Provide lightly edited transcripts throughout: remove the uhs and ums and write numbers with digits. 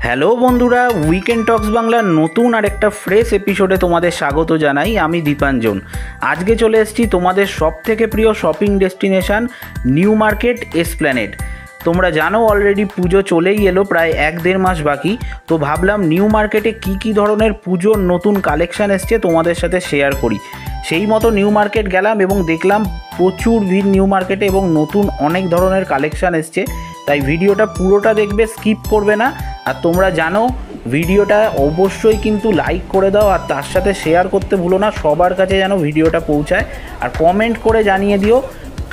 Hello বন্ধুরা, weekend টক্স বাংলার নতুন আর একটা ফ্রেশ এপিসোডে তোমাদের স্বাগত জানাই। আমি দীপাঞ্জন। আজকে চলে এসেছি তোমাদের সব থেকে প্রিয় shopping destination new market Esplanade. তোমরা জানো অলরেডি পুজো চলেই এলো, প্রায় 1-1.5 মাস বাকি। তো ভাবলাম নিউ মার্কেটে কি ধরনের পুজোর নতুন কালেকশান এসছে তোমাদের সাথে শেয়ার করি। সেই মতো নিউ মার্কেট গেলাম এবং দেখলাম প্রচুর ভিড় নিউ মার্কেটে এবং নতুন অনেক ধরনের কালেকশান এসছে। তাই ভিডিওটা পুরোটা দেখবে, স্কিপ করবে না। আর তোমরা জানো ভিডিওটা অবশ্যই কিন্তু লাইক করে দাও আর তার সাথে শেয়ার করতে ভুলো না, সবার কাছে যেন ভিডিওটা পৌঁছায়। আর কমেন্ট করে জানিয়ে দিও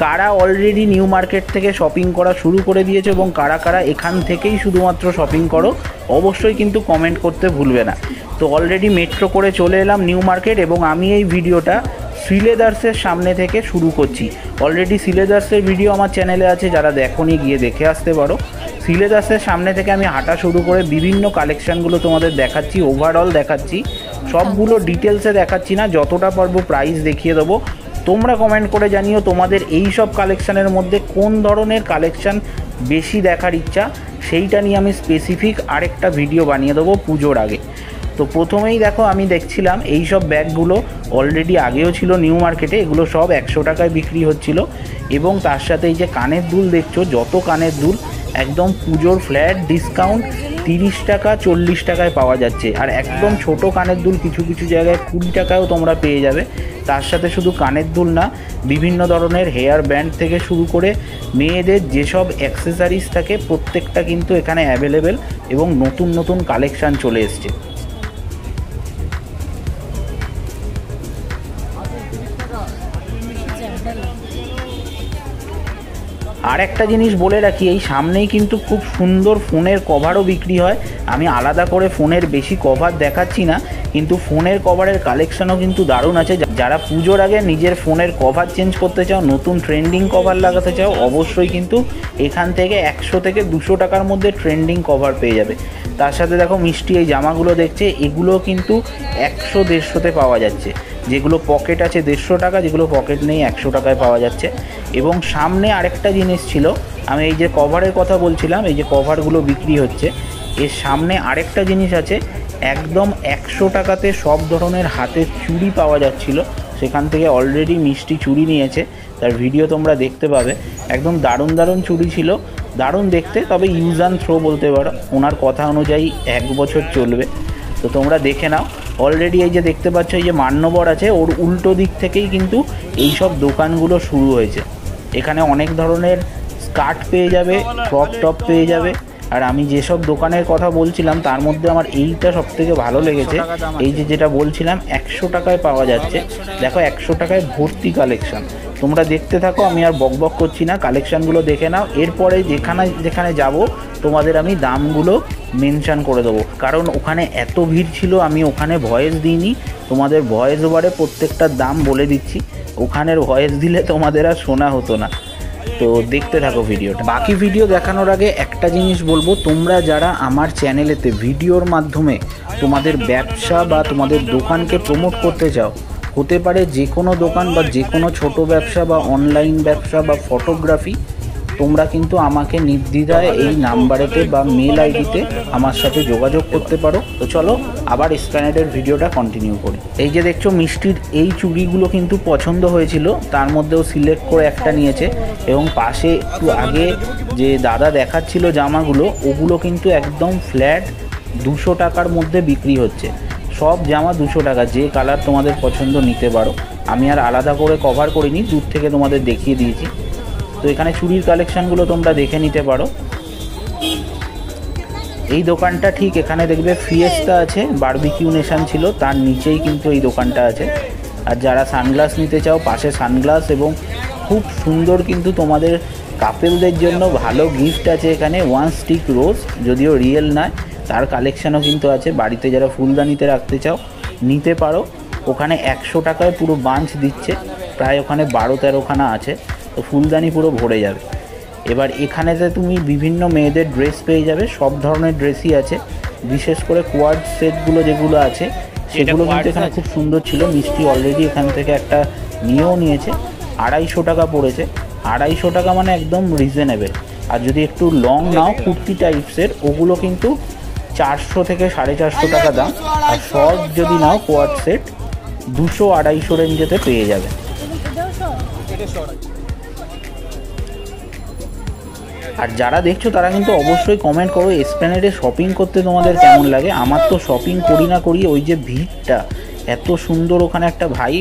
কারা অলরেডি নিউ মার্কেট থেকে শপিং করা শুরু করে দিয়েছে এবং কারা কারা এখান থেকেই শুধুমাত্র শপিং করো, অবশ্যই কিন্তু কমেন্ট করতে ভুলবে না। তো অলরেডি মেট্রো করে চলে এলাম নিউ মার্কেট এবং আমি এই ভিডিওটা শ্রীলেদার্সের সামনে থেকে শুরু করছি। অলরেডি শ্রীলেদার্সের ভিডিও আমার চ্যানেলে আছে, যারা দেখোনি গিয়ে দেখে আসতে পারো। শ্রীলেদার্সের সামনে থেকে আমি হাঁটা শুরু করে বিভিন্ন কালেকশানগুলো তোমাদের দেখাচ্ছি, ওভারঅল দেখাচ্ছি, সবগুলো ডিটেলসে দেখাচ্ছি না, যতটা পারবো প্রাইস দেখিয়ে দেবো। তোমরা কমেন্ট করে জানিও তোমাদের এই সব কালেকশানের মধ্যে কোন ধরনের কালেকশান বেশি দেখার ইচ্ছা, সেইটা নিয়ে আমি স্পেসিফিক আরেকটা ভিডিও বানিয়ে দেবো পুজোর আগে। তো প্রথমেই দেখো আমি দেখছিলাম এই সব ব্যাগগুলো অলরেডি আগেও ছিল নিউ মার্কেটে, এগুলো সব 100 টাকায় বিক্রি হচ্ছিল। এবং তার সাথে এই যে কানের দুল দেখছো, যত কানের দুল একদম পুজোর ফ্ল্যাট ডিসকাউন্ট 30 টাকা 40 টাকায় পাওয়া যাচ্ছে। আর একদম ছোট কানের দুল কিছু কিছু জায়গায় 20 টাকায়ও তোমরা পেয়ে যাবে। তার সাথে শুধু কানের দুল না, বিভিন্ন ধরনের হেয়ার ব্যান্ড থেকে শুরু করে মেয়েদের যেসব অ্যাক্সেসরিজ থাকে প্রত্যেকটা কিন্তু এখানে অ্যাভেলেবেল এবং নতুন নতুন কালেকশান চলে এসছে। আর একটা জিনিস বলে রাখি, এই সামনেই কিন্তু খুব সুন্দর ফোনের কভারও বিক্রি হয়। আমি আলাদা করে ফোনের বেশি কভার দেখাচ্ছি না, কিন্তু ফোনের কভারের কালেকশানও কিন্তু দারুণ আছে। যারা পুজোর আগে নিজের ফোনের কভার চেঞ্জ করতে চাও, নতুন ট্রেন্ডিং কভার লাগাতে চাও, অবশ্যই কিন্তু এখান থেকে 100 থেকে 200 টাকার মধ্যে ট্রেন্ডিং কভার পেয়ে যাবে। তার সাথে দেখো মিষ্টি এই জামাগুলো দেখছে, এগুলো কিন্তু 100-150-তে পাওয়া যাচ্ছে। যেগুলো পকেট আছে 150 টাকা, যেগুলো পকেট নেই 100 টাকায় পাওয়া যাচ্ছে। এবং সামনে আরেকটা জিনিস ছিল, আমি এই যে কভারের কথা বলছিলাম, এই যে কভারগুলো বিক্রি হচ্ছে, এর সামনে আরেকটা জিনিস আছে, একদম 100 টাকাতে সব ধরনের হাতের চুড়ি পাওয়া যাচ্ছিল। সেখান থেকে অলরেডি মিষ্টি চুড়ি নিয়েছে, তার ভিডিও তোমরা দেখতে পাবে। একদম দারুণ দারুণ চুড়ি ছিল, দারুণ দেখতে, তবে ইউজ অ্যান্ড থ্রো বলতে পারো। ওনার কথা অনুযায়ী 1 বছর চলবে। তো তোমরা দেখে নাও। অলরেডি এই যে দেখতে পাচ্ছ, এই যে মান্যবর আছে, ওর উল্টো দিক থেকেই কিন্তু এই সব দোকানগুলো শুরু হয়েছে। এখানে অনেক ধরনের স্কার্ট পেয়ে যাবে, ক্রপ টপ পেয়ে যাবে। আর আমি যেসব দোকানের কথা বলছিলাম তার মধ্যে আমার এইটা সবথেকে ভালো লেগেছে। এই যে যেটা বলছিলাম 100 টাকায় পাওয়া যাচ্ছে, দেখো 100 টাকায় ভর্তি কালেকশান। তোমরা দেখতে থাকো, আমি আর বকবক করছি না, কালেকশানগুলো দেখে নাও। এরপরে যেখানে যাব তোমাদের আমি দামগুলো মেনশান করে দেবো, কারণ ওখানে এত ভিড় ছিল আমি ওখানে ভয়েস দিইনি, তোমাদের ভয়েস ওভারে প্রত্যেকটার দাম বলে দিচ্ছি। ওখানের ভয়েস দিলে তোমাদের আর শোনা হতো না। তো দেখতে থাকো ভিডিওটা। বাকি ভিডিও দেখানোর আগে একটা জিনিস বলবো, তোমরা যারা আমার চ্যানেলেতে ভিডিওর মাধ্যমে তোমাদের ব্যবসা বা তোমাদের দোকানকে প্রমোট করতে চাও, হতে পারে যে কোনো দোকান বা যে কোনো ছোটো ব্যবসা বা অনলাইন ব্যবসা বা ফটোগ্রাফি, তোমরা কিন্তু আমাকে নির্দ্বিধায় এই নাম্বারেতে বা মেল আইডিতে আমার সাথে যোগাযোগ করতে পারো। তো চলো আবার এসপ্ল্যানেডের ভিডিওটা কন্টিনিউ করি। এই যে দেখছো মিষ্টির এই চুড়িগুলো কিন্তু পছন্দ হয়েছিল, তার মধ্যেও সিলেক্ট করে একটা নিয়েছে। এবং পাশে একটু আগে যে দাদা দেখাচ্ছিল জামাগুলো, ওগুলো কিন্তু একদম ফ্ল্যাট 200 টাকার মধ্যে বিক্রি হচ্ছে। সব জামা 200 টাকা, যে কালার তোমাদের পছন্দ নিতে পারো। আমি আর আলাদা করে কভার করিনি, দূর থেকে তোমাদের দেখিয়ে দিয়েছি। তো এখানে চুড়ির কালেকশানগুলো তোমরা দেখে নিতে পারো। এই দোকানটা ঠিক এখানে দেখবে ফিয়েস্তা আছে, বারবিকিউ নেশন ছিল, তার নিচেই কিন্তু এই দোকানটা আছে। আর যারা সানগ্লাস নিতে চাও, পাশে সানগ্লাস এবং খুব সুন্দর কিন্তু তোমাদের কাপেলদের জন্য ভালো গিফট আছে এখানে। 1 স্টিক রোজ, যদিও রিয়েল নয়, তার কালেকশানও কিন্তু আছে। বাড়িতে যারা ফুলদানিতে রাখতে চাও নিতে পারো। ওখানে 100 টাকায় পুরো বাঞ্চ দিচ্ছে, প্রায় ওখানে 12-13খানা আছে, তো ফুলদানি পুরো ভরে যাবে। এবার এখানেতে তুমি বিভিন্ন মেয়েদের ড্রেস পেয়ে যাবে, সব ধরনের ড্রেসই আছে। বিশেষ করে কোয়াড সেটগুলো যেগুলো আছে সেগুলো কিন্তু এখানে খুব সুন্দর ছিল। মিষ্টি অলরেডি এখান থেকে একটা নিয়েও নিয়েছে, 250 টাকা পড়েছে। 250 টাকা মানে একদম রিজনেবেল। আর যদি একটু লং নাও কুর্তি টাইপসের, ওগুলো কিন্তু 400 থেকে 450 টাকা দাম। আর শর্ট যদি নাও কোয়াড সেট 200-250 রেঞ্জেতে পেয়ে যাবে। আর যারা দেখছো তারা কিন্তু অবশ্যই কমেন্ট করো এসপ্ল্যানেডে শপিং করতে তোমাদের কেমন লাগে। আমার তো শপিং করি না করি, ওই যে ভিড়টা এত সুন্দর, ওখানে একটা ভাই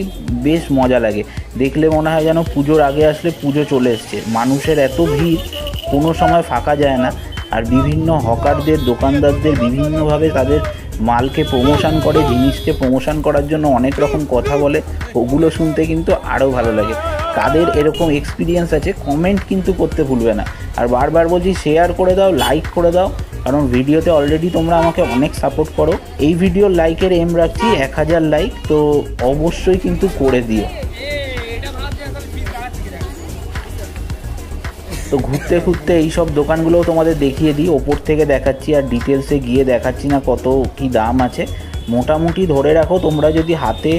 বেশ মজা লাগে দেখলে, মনে হয় যেন পুজোর আগে আসলে পুজো চলে এসছে। মানুষের এত ভিড়, কোনো সময় ফাঁকা যায় না। আর বিভিন্ন হকারদের, দোকানদারদের বিভিন্নভাবে তাদের মালকে প্রমোশন করে, জিনিসকে প্রমোশন করার জন্য অনেক রকম কথা বলে, ওগুলো শুনতে কিন্তু আরও ভালো লাগে। কাদের এরকম এক্সপিরিয়েন্স আছে কমেন্ট কিন্তু করতে ভুলবে না। আর বারবার বলছি শেয়ার করে দাও, লাইক করে দাও, কারণ ভিডিওতে অলরেডি তোমরা আমাকে অনেক সাপোর্ট করো। এই ভিডিওর লাইকের এম রাখছি 1000 লাইক, তো অবশ্যই কিন্তু করে দিও। তো ঘুরতে ঘুরতে এইসব দোকানগুলোও তোমাদের দেখিয়ে দিই, ওপর থেকে দেখাচ্ছি আর ডিটেলসে গিয়ে দেখাচ্ছি না কত কি দাম আছে। মোটামুটি ধরে রাখো তোমরা যদি হাতে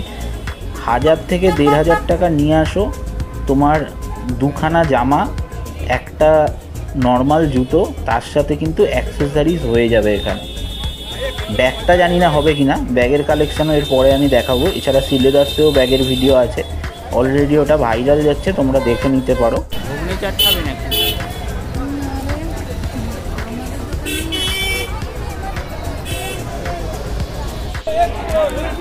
1000 থেকে 1500 টাকা নিয়ে আসো, তোমার দুখানা জামা, একটা নর্মাল জুতো, তার সাথে কিন্তু অ্যাক্সেসরিজ হয়ে যাবে এখানে। ব্যাগটা জানি না হবে কিনা, ব্যাগের কালেকশানও এর পরে আমি দেখাবো। এছাড়া সিলেদার্সেও ব্যাগের ভিডিও আছে, অলরেডি ওটা ভাইরাল যাচ্ছে, তোমরা দেখে নিতে পারো। ঘুগনি চাট খাবে নাকি?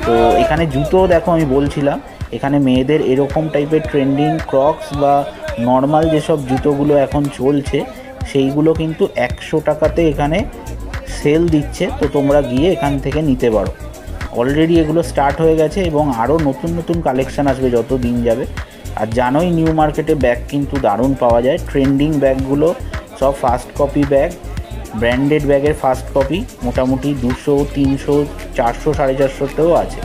তো এখানে জুতো দেখো, আমি বলছিলাম এখানে মেয়েদের এরকম টাইপের ট্রেন্ডিং ক্রক্স বা নর্মাল যেসব জুতোগুলো এখন চলছে সেইগুলো কিন্তু 100 টাকাতে এখানে সেল দিচ্ছে। তো তোমরা গিয়ে এখান থেকে নিতে পারো। অলরেডি এগুলো স্টার্ট হয়ে গেছে এবং আরও নতুন নতুন কালেকশান আসবে যত দিন যাবে। আর জানোই নিউ মার্কেটে ব্যাগ কিন্তু দারুণ পাওয়া যায়। ট্রেন্ডিং ব্যাগগুলো সব ফার্স্ট কপি ব্যাগ, ব্র্যান্ডেড ব্যাগের ফার্স্ট কপি মোটামুটি 200, 300, 400, 450তেও আছে।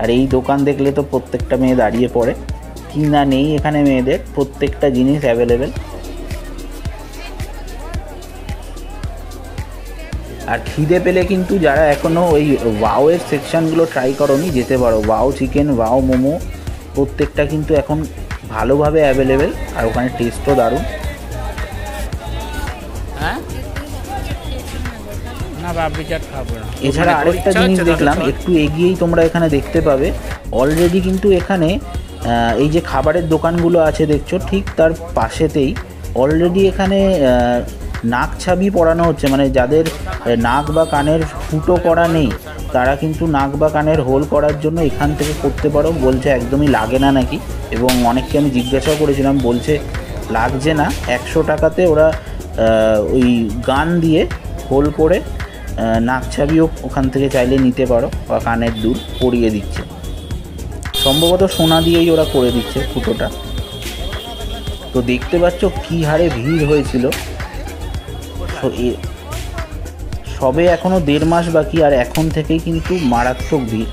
আর এই দোকান দেখলে তো প্রত্যেকটা মেয়ে দাঁড়িয়ে পড়ে। কিনা নেই এখানে মেয়েদের, প্রত্যেকটা জিনিস অ্যাভেলেবেল। আর খিদে পেলে কিন্তু যারা এখনও ওই ওয়াওয়ের সেকশানগুলো ট্রাই করোনি, যেতে পারো। ওয়াও চিকেন, ওয়াও মোমো প্রত্যেকটা কিন্তু এখন ভালোভাবে অ্যাভেলেবেল, আর ওখানে টেস্টও দারুণ। হ্যাঁ, না বাবরি চাট খাবো না। এছাড়া আরেকটা জিনিস দেখলাম, একটু এগিয়েই তোমরা এখানে দেখতে পাবে অলরেডি কিন্তু এখানে এই যে খাবারের দোকানগুলো আছে দেখছো, ঠিক তার পাশেতেই অলরেডি এখানে নাক ছাবি পরানো হচ্ছে। মানে যাদের নাক বা কানের ফুটো করা নেই, তারা কিন্তু নাক বা কানের হোল করার জন্য এখান থেকে করতে পারো। বলছে একদমই লাগে না নাকি, এবং অনেককে আমি জিজ্ঞাসাও করেছিলাম, বলছে লাগছে না। 100 টাকাতে ওরা ওই গান দিয়ে হোল করে নাক ছাবিও ওখান থেকে চাইলে নিতে পারো, বা কানের দুল পরিয়ে দিচ্ছে। সম্ভবত সোনা দিয়েই ওরা করে দিচ্ছে ফুটোটা। তো দেখতে পাচ্ছ কী হারে ভিড় হয়েছিল। সবে এখনও 1.5 মাস বাকি, আর এখন থেকেই কিন্তু মারাত্মক ভিড়।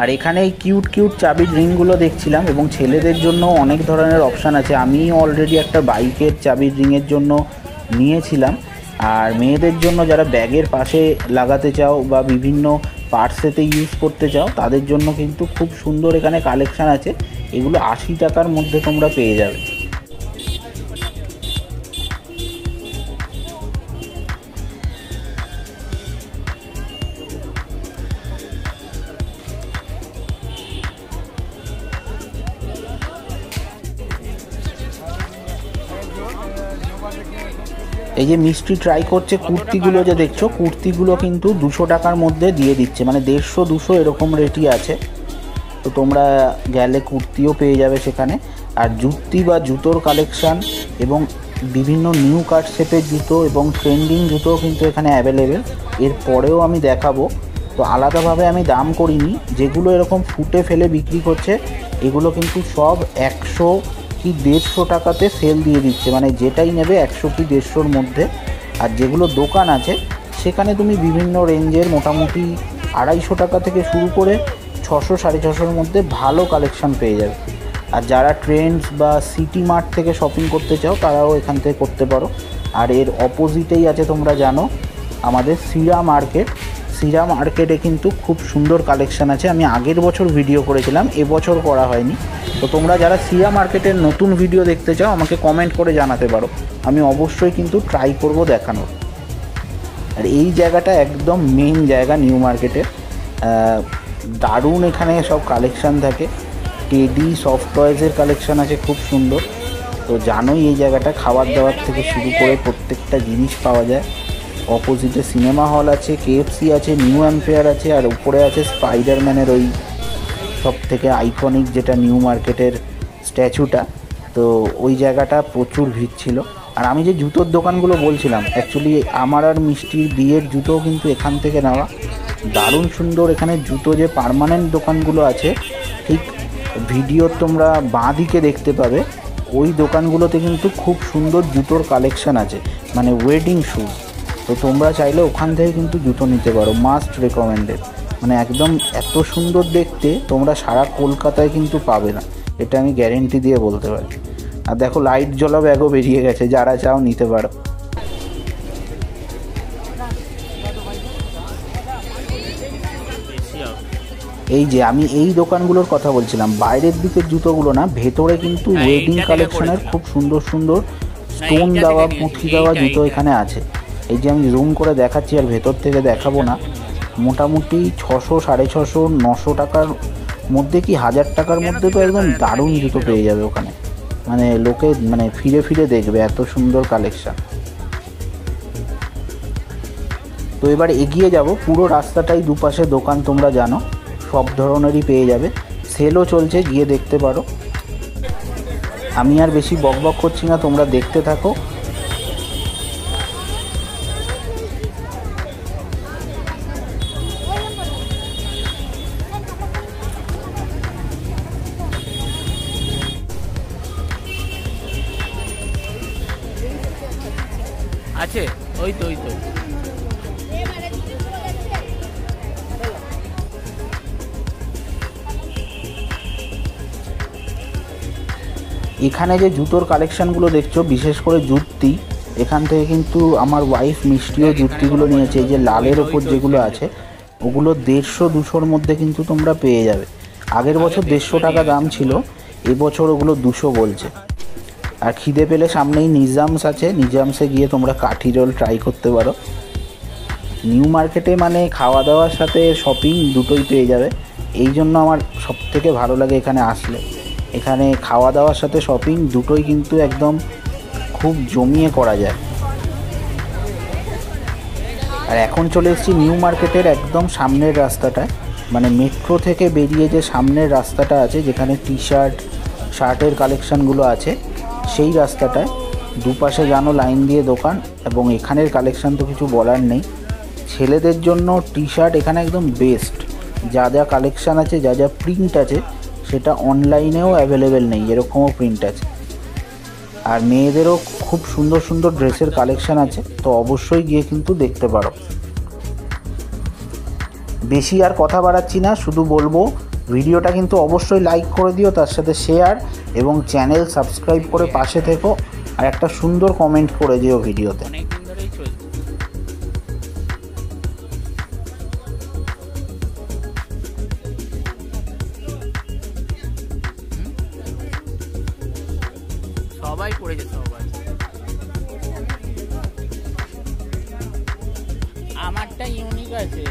আর এখানে এই কিউট কিউট চাবির রিংগুলো দেখছিলাম, এবং ছেলেদের জন্য অনেক ধরনের অপশান আছে। আমি অলরেডি একটা বাইকের চাবির রিংয়ের জন্য নিয়েছিলাম। আর মেয়েদের জন্য যারা ব্যাগের পাশে লাগাতে চাও বা বিভিন্ন পার্সেতে ইউজ করতে চাও, তাদের জন্য কিন্তু খুব সুন্দর এখানে কালেকশান আছে। এগুলো 80 টাকার মধ্যে তোমরা পেয়ে যাবে। এই যে মিষ্টি ট্রাই করছে, কুর্তিগুলো যে দেখছো, কুর্তিগুলো কিন্তু 200 টাকার মধ্যে দিয়ে দিচ্ছে, মানে 150-200 এরকম রেটই আছে। তো তোমরা গেলে কুর্তিও পেয়ে যাবে সেখানে। আর জুতি বা জুতোর কালেকশান এবং বিভিন্ন নিউ কাট শেপের জুতো এবং ট্রেন্ডিং জুতোও কিন্তু এখানে অ্যাভেলেবেল। এর পরেও আমি দেখাবো। তো আলাদাভাবে আমি দাম করিনি, যেগুলো এরকম ফুটে ফেলে বিক্রি করছে এগুলো কিন্তু সব 100 কি 150 টাকাতে সেল দিয়ে দিচ্ছে, মানে যেটাই নেবে 100 কি 150-র মধ্যে। আর যেগুলো দোকান আছে সেখানে তুমি বিভিন্ন রেঞ্জের মোটামুটি 250 টাকা থেকে শুরু করে 600-650-র মধ্যে ভালো কালেকশান পেয়ে যাবে। আর যারা ট্রেন্ডস বা সিটি মার্ট থেকে শপিং করতে চাও তারাও এখান থেকে করতে পারো। আর এর অপোজিটেই আছে, তোমরা জানো, আমাদের সিরা মার্কেট। সিরা মার্কেটে কিন্তু খুব সুন্দর কালেকশান আছে। আমি আগের বছর ভিডিও করেছিলাম, এবছর করা হয়নি। তো তোমরা যারা সিরা মার্কেটের নতুন ভিডিও দেখতে চাও আমাকে কমেন্ট করে জানাতে পারো, আমি অবশ্যই কিন্তু ট্রাই করব দেখানোর। আর এই জায়গাটা একদম মেইন জায়গা নিউ মার্কেটের, দারুণ এখানে সব কালেকশান থাকে। টেডি সফট টয়েসের কালেকশান আছে খুব সুন্দর। তো জানোই এই জায়গাটা খাবার দাবার থেকে শুরু করে প্রত্যেকটা জিনিস পাওয়া যায়। অপোজিটে সিনেমা হল আছে, কেএফসি আছে, নিউ এম্পায়ার আছে, আর উপরে আছে স্পাইডারম্যানের ওই সব থেকে আইকনিক যেটা নিউ মার্কেটের স্ট্যাচুটা। তো ওই জায়গাটা প্রচুর ভিড় ছিল। আর আমি যে জুতোর দোকানগুলো বলছিলাম, অ্যাকচুয়ালি আমার আর মিষ্টির বিয়ের জুতোও কিন্তু এখান থেকে নেওয়া। দারুণ সুন্দর এখানে জুতো যে পার্মানেন্ট দোকানগুলো আছে, ঠিক ভিডিও তোমরা বাঁ দিকে দেখতে পাবে, ওই দোকানগুলোতে কিন্তু খুব সুন্দর জুতোর কালেকশান আছে, মানে ওয়েডিং শ্যুজ। তো তোমরা চাইলে ওখান থেকে কিন্তু জুতো নিতে পারো, মাস্ট রেকমেন্ডেড। মানে একদম এত সুন্দর দেখতে তোমরা সারা কলকাতায় কিন্তু পাবে না, এটা আমি গ্যারেন্টি দিয়ে বলতে পারি। আর দেখো লাইট জ্বলা ব্যাগও বেরিয়ে গেছে, যারা চাও নিতে পারো। এই যে আমি এই দোকানগুলোর কথা বলছিলাম, বাইরের দিকের জুতোগুলো না, ভেতরে কিন্তু ওয়েডিং কালেকশনের খুব সুন্দর সুন্দর স্টোন দেওয়া, পুঁথি দেওয়া জুতো এখানে আছে। এই যে আমি জুম করে দেখাচ্ছি, আর ভেতর থেকে দেখাবো না। মোটামুটি 600, 650, 900 টাকার মধ্যে কি 1000 টাকার মধ্যে তো একদম দারুণ জুতো পেয়ে যাবে ওখানে। মানে লোকে মানে ফিরে ফিরে দেখবে, এত সুন্দর কালেকশান। তো এবার এগিয়ে যাব, পুরো রাস্তাটাই দুপাশে দোকান, তোমরা জানো সব ধরনেরই পেয়ে যাবে। সেলও চলছে, গিয়ে দেখতে পারো। আমি আর বেশি বকবক করছি না, তোমরা দেখতে থাকো। আছে ওই তো এখানে যে জুতোর কালেকশানগুলো দেখছো, বিশেষ করে জুতি, এখান থেকে কিন্তু আমার ওয়াইফ মিষ্টিও জুতিগুলো নিয়েছে। এই যে লালের ওপর যেগুলো আছে, ওগুলো 150-200-র মধ্যে কিন্তু তোমরা পেয়ে যাবে। আগের বছর 150 টাকা দাম ছিল, এবছর ওগুলো 200 বলছে। আর খিদে পেলে সামনেই নিজামস আছে, নিজামসে গিয়ে তোমরা কাঠি রোল ট্রাই করতে পারো। নিউ মার্কেটে মানে খাওয়া দাওয়ার সাথে শপিং দুটোই পেয়ে যাবে, এই জন্য আমার সবথেকে ভালো লাগে এখানে আসলে। এখানে খাওয়া দাওয়ার সাথে শপিং দুটোই কিন্তু একদম খুব জমিয়ে করা যায়। আর এখন চলে এসেছি নিউ মার্কেটের একদম সামনের রাস্তাটায়, মানে মেট্রো থেকে বেরিয়ে যে সামনের রাস্তাটা আছে, যেখানে টি শার্ট, শার্টের কালেকশানগুলো আছে, সেই রাস্তাটায় দুপাশে জানো লাইন দিয়ে দোকান। এবং এখানের কালেকশান তো কিছু বলার নেই। ছেলেদের জন্য টি শার্ট এখানে একদম বেস্ট। যা যা কালেকশান আছে, যা যা প্রিন্ট আছে, সেটা অনলাইনেও অ্যাভেলেবেল নেই, এরকমও প্রিন্ট আছে। আর মেয়েদেরও খুব সুন্দর সুন্দর ড্রেসের কালেকশান আছে, তো অবশ্যই গিয়ে কিন্তু দেখতে পারো। বেশি আর কথা বাড়াচ্ছি না, শুধু বলবো ভিডিওটা কিন্তু অবশ্যই লাইক করে দিও, তার সাথে শেয়ার এবং চ্যানেল সাবস্ক্রাইব করে পাশে থেকো। আর একটা সুন্দর কমেন্ট করে দিও ভিডিওতে। সবাই পড়েছে, সবাই। আমারটা ইউনিক আছে,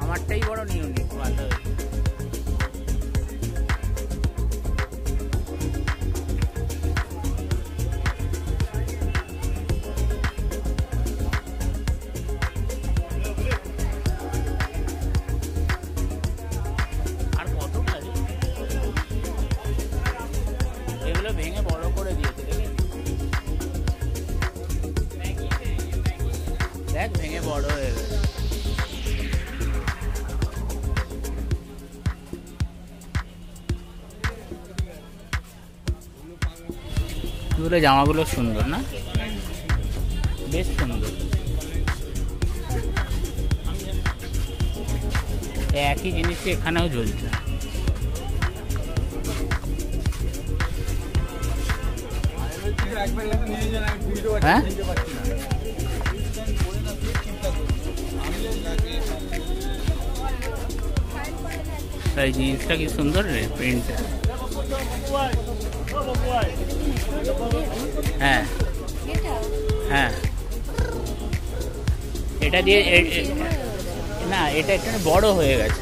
আমারটাই বড় ইউনিক, ভালো। আর কত লাগে এগুলো ভেঙে বড় করে দিয়েছে, দেখ ভেঙে বড় হয়ে গেছে। এগুলো জামাগুলো সুন্দর না, বেশ সুন্দর। একই জিনিসই এখানেও ঝুলছে। হ্যাঁ এই জিনিসটা কি সুন্দর রে, প্রিন্টটা। হ্যাঁ হ্যাঁ, এটা দিয়ে না, এটা একটু বড় হয়ে গেছে।